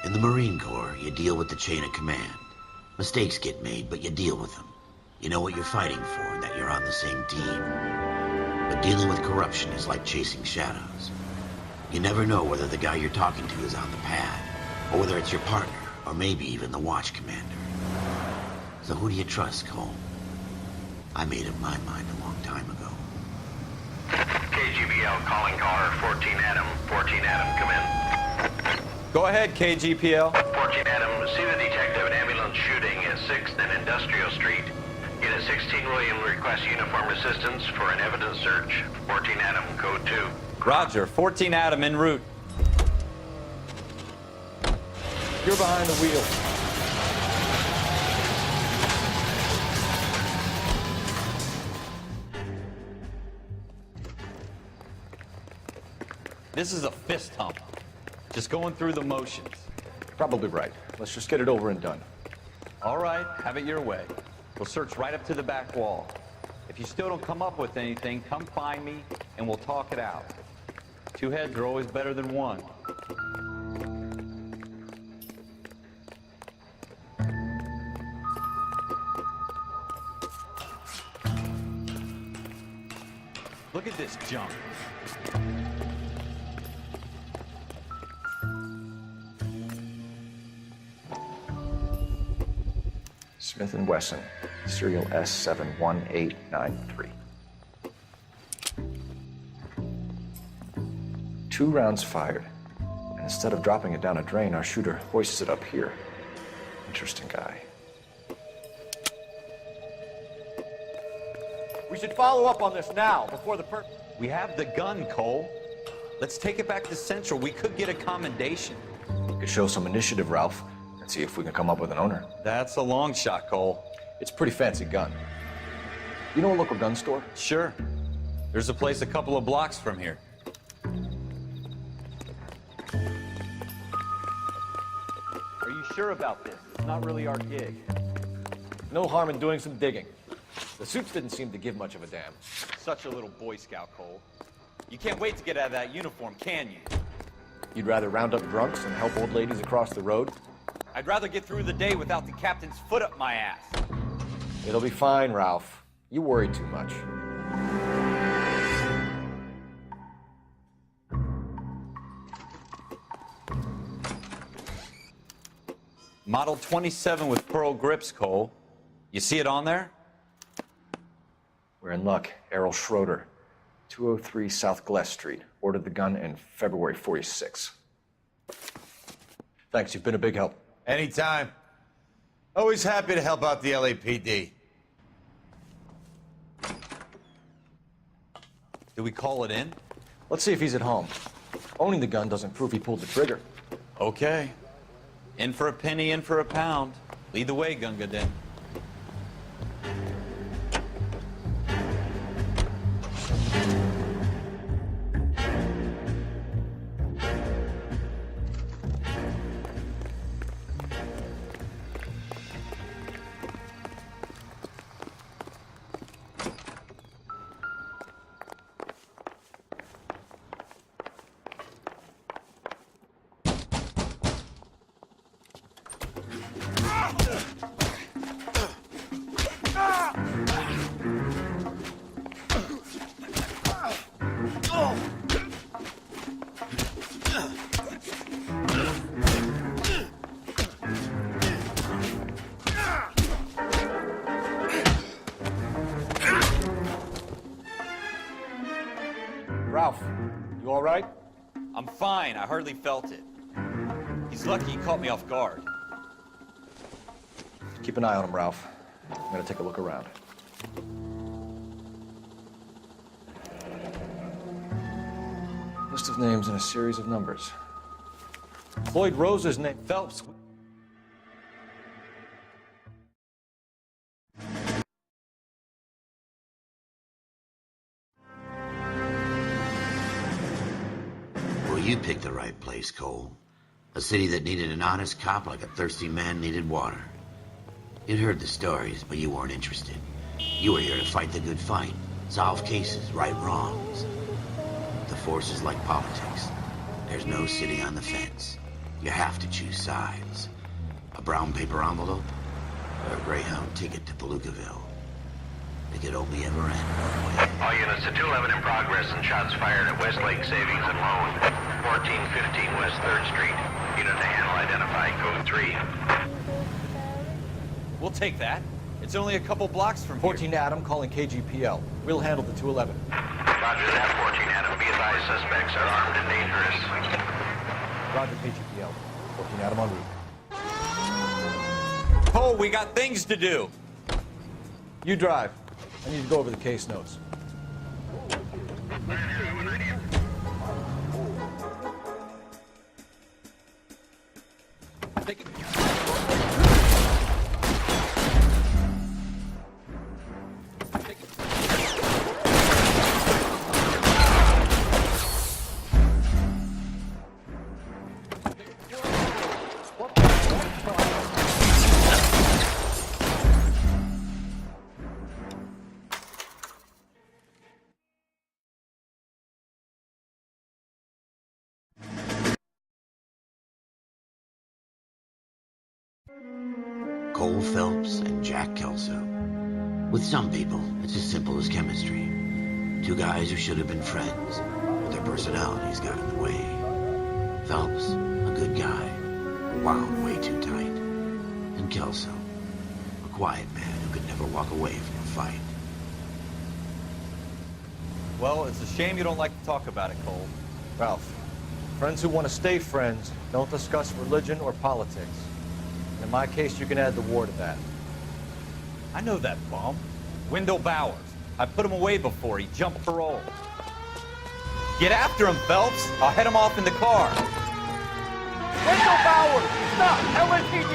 In the Marine Corps, you deal with the chain of command. Mistakes get made, but you deal with them. You know what you're fighting for, and that you're on the same team. But dealing with corruption is like chasing shadows. You never know whether the guy you're talking to is on the pad, or whether it's your partner, or maybe even the watch commander. So who do you trust, Cole? I made up my mind a long time ago. KGBL calling caller 14 Adam. 14 Adam, come in. Go ahead, KGPL. 14 Adam, see the detective, an ambulance shooting at 6th and Industrial Street. Unit 16 William requests uniformed assistance for an evidence search. 14 Adam, code 2. Roger, 14 Adam en route. You're behind the wheel. This is a fist hump. Just going through the motions. Probably right. Let's just get it over and done. All right, have it your way. We'll search right up to the back wall. If you still don't come up with anything, come find me and we'll talk it out. Two heads are always better than one. Look at this junk. Smith & Wesson, serial S71893. 2 rounds fired. And instead of dropping it down a drain, our shooter hoists it up here. Interesting guy. We should follow up on this now, before the We have the gun, Cole. Let's take it back to Central. We could get a commendation. We could show some initiative, Ralph, and see if we can come up with an owner. That's a long shot, Cole. It's a pretty fancy gun. You know a local gun store? Sure. There's a place a couple of blocks from here. Are you sure about this? It's not really our gig. No harm in doing some digging. The suits didn't seem to give much of a damn. Such a little Boy Scout, Cole. You can't wait to get out of that uniform, can you? You'd rather round up drunks and help old ladies across the road? I'd rather get through the day without the captain's foot up my ass. It'll be fine, Ralph. You worry too much. Model 27 with pearl grips, Cole. You see it on there? We're in luck. Errol Schroeder, 203 South Glass Street. Ordered the gun in February 46. Thanks, you've been a big help. Anytime. Always happy to help out the LAPD. Do we call it in? Let's see if he's at home. Owning the gun doesn't prove he pulled the trigger. Okay. In for a penny, in for a pound. Lead the way, Gunga Din. Ralph, you all right? I'm fine. I hardly felt it. He's lucky he caught me off guard. Keep an eye on him, Ralph. I'm gonna take a look around. List of names and a series of numbers. Floyd Rose's name. Phelps. Well, you picked the right place, Cole. A city that needed an honest cop like a thirsty man needed water. You'd heard the stories, but you weren't interested. You were here to fight the good fight, solve cases, right wrongs. The force is like politics. There's no sitting on the fence. You have to choose sides. A brown paper envelope or a Greyhound ticket to Palookaville. It could only ever end one way. All units to 211 in progress and shots fired at Westlake Savings and Loan, 1415 West 3rd Street. Unit to handle identified, code 3. We'll take that. It's only a couple blocks from 14 Adam calling KGPL. We'll handle the 211. Roger that, 14 Adam. Be advised, suspects are armed and dangerous. Roger, KGPL. 14 Adam en route. here. Oh, we got things to do. You drive. I need to go over the case notes. Take it. Cole Phelps and Jack Kelso. With some people, it's as simple as chemistry. Two guys who should have been friends, but their personalities got in the way. Phelps, a good guy, wound way too tight. And Kelso, a quiet man who could never walk away from a fight. Well, it's a shame you don't like to talk about it, Cole. Ralph, friends who want to stay friends don't discuss religion or politics. In my case, you can add the war to that. I know that bum. Wendell Bowers. I put him away before he jumped parole. Get after him, Phelps. I'll head him off in the car. Wendell Bowers! Stop! LAPD!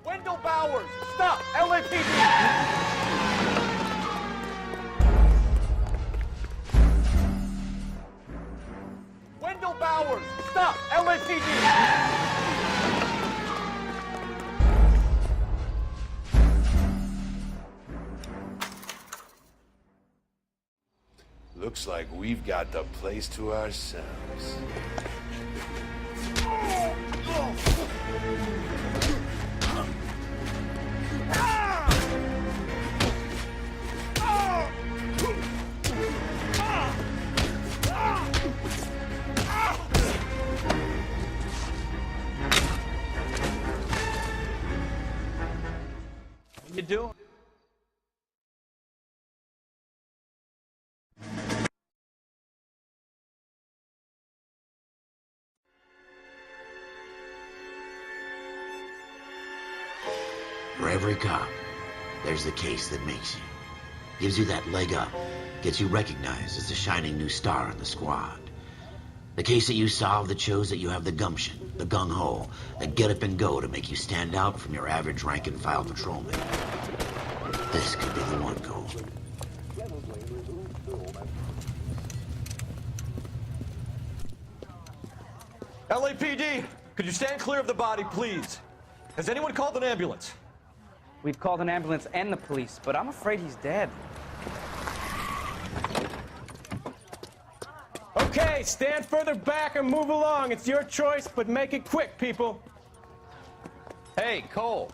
Wendell Bowers! Stop! LAPD! Wendell Bowers! Stop! LAPD! Looks like we've got the place to ourselves. What you doing? For every cop, there's the case that makes you. Gives you that leg up, gets you recognized as the shining new star in the squad. The case that you solve that shows that you have the gumption, the gung-ho, the get up and go to make you stand out from your average rank-and-file patrolman. This could be the one, Cole. LAPD, could you stand clear of the body, please? Has anyone called an ambulance? We've called an ambulance and the police, but I'm afraid he's dead. Okay, stand further back or move along. It's your choice, but make it quick, people. Hey, Cole.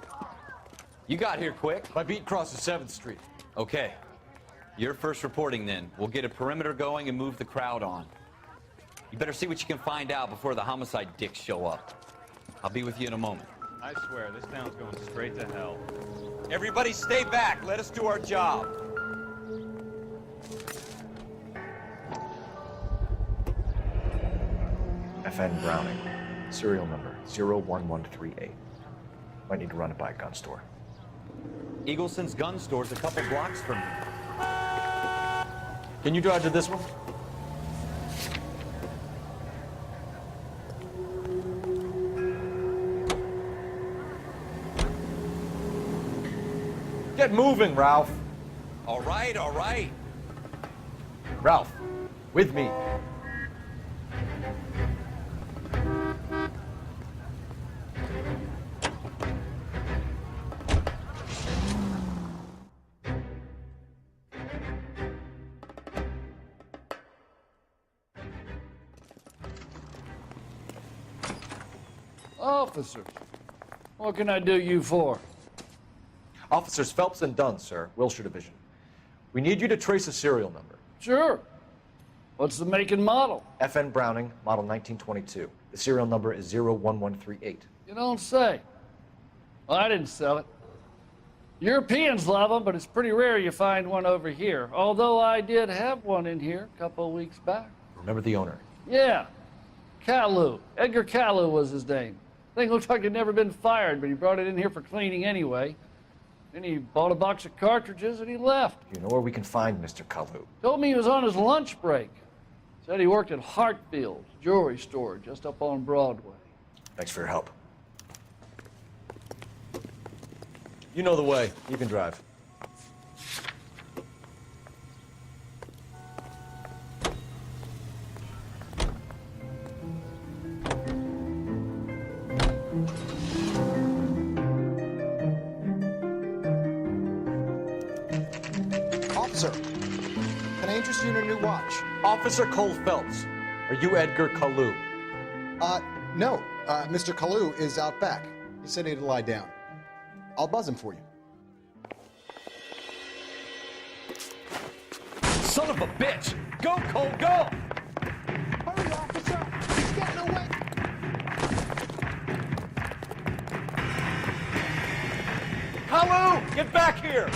You got here quick. My beat crosses 7th Street. Okay. You're first reporting then. We'll get a perimeter going and move the crowd on. You better see what you can find out before the homicide dicks show up. I'll be with you in a moment. I swear, this town's going straight to hell. Everybody stay back. Let us do our job. FN Browning, serial number 01138. Might need to run it by a gun store. Eagleson's gun store's a couple blocks from here. Can you drive to this one? Get moving, Ralph. All right, all right. Ralph, with me. Officers, what can I do you for? Officers Phelps and Dunn, sir, Wilshire Division. We need you to trace a serial number. Sure. What's the make and model? FN Browning, model 1922. The serial number is 01138. You don't say. Well, I didn't sell it. Europeans love them, but it's pretty rare you find one over here. Although I did have one in here a couple of weeks back. Remember the owner? Yeah. Caillou. Edgar Caillou was his name. Thing looked like it'd never been fired, but he brought it in here for cleaning anyway. Then he bought a box of cartridges and he left. You know where we can find Mr. Caillou? Told me he was on his lunch break. Said he worked at Hartfield's jewelry store just up on Broadway. Thanks for your help. You know the way. You can drive. Officer, can I interest you in a new watch? Officer Cole Phelps, are you Edgar Caillou? No. Mr. Caillou is out back. He said he'd lie down. I'll buzz him for you. Son of a bitch! Go, Cole, go! Hurry, officer! He's getting away! Caillou, get back here!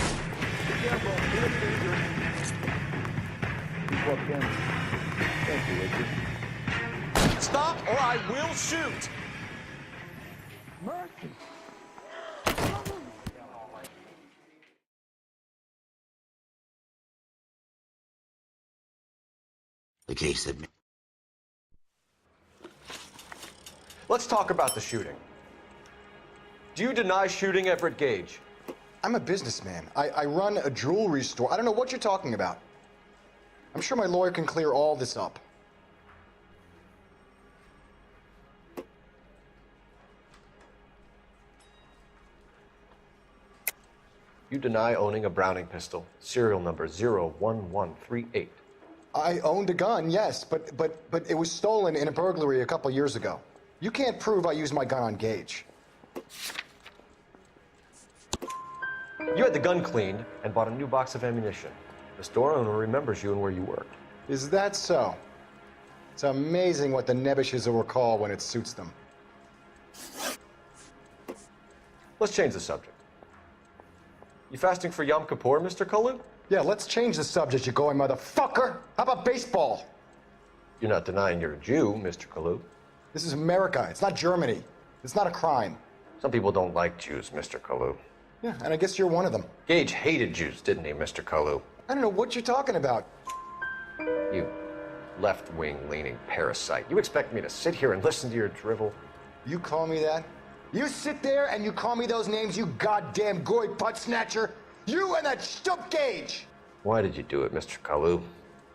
Thank you, Richard. Stop or I will shoot! Mercy. The case that... Let's talk about the shooting. Do you deny shooting Everett Gage? I'm a businessman. I run a jewelry store. I don't know what you're talking about. I'm sure my lawyer can clear all this up. You deny owning a Browning pistol, serial number 01138. I owned a gun, yes, but it was stolen in a burglary a couple years ago. You can't prove I used my gun on Gage. You had the gun cleaned and bought a new box of ammunition. The store owner remembers you and where you worked. Is that so? It's amazing what the nebbishes will recall when it suits them. Let's change the subject. You fasting for Yom Kippur, Mr. Caillou? Yeah, let's change the subject, you going motherfucker. How about baseball? You're not denying you're a Jew, Mr. Caillou. This is America. It's not Germany. It's not a crime. Some people don't like Jews, Mr. Caillou. Yeah, and I guess you're one of them. Gage hated Jews, didn't he, Mr. Caillou? I don't know what you're talking about. You left-wing leaning parasite. You expect me to sit here and listen to your drivel? You call me that? You sit there and you call me those names, you goddamn goy butt snatcher? You and that stup Gage! Why did you do it, Mr. Caillou?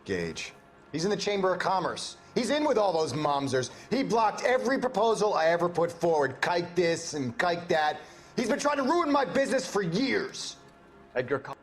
Gage. He's in the Chamber of Commerce. He's in with all those momsers. He blocked every proposal I ever put forward. Kike this and kike that. He's been trying to ruin my business for years. Edgar Caillou.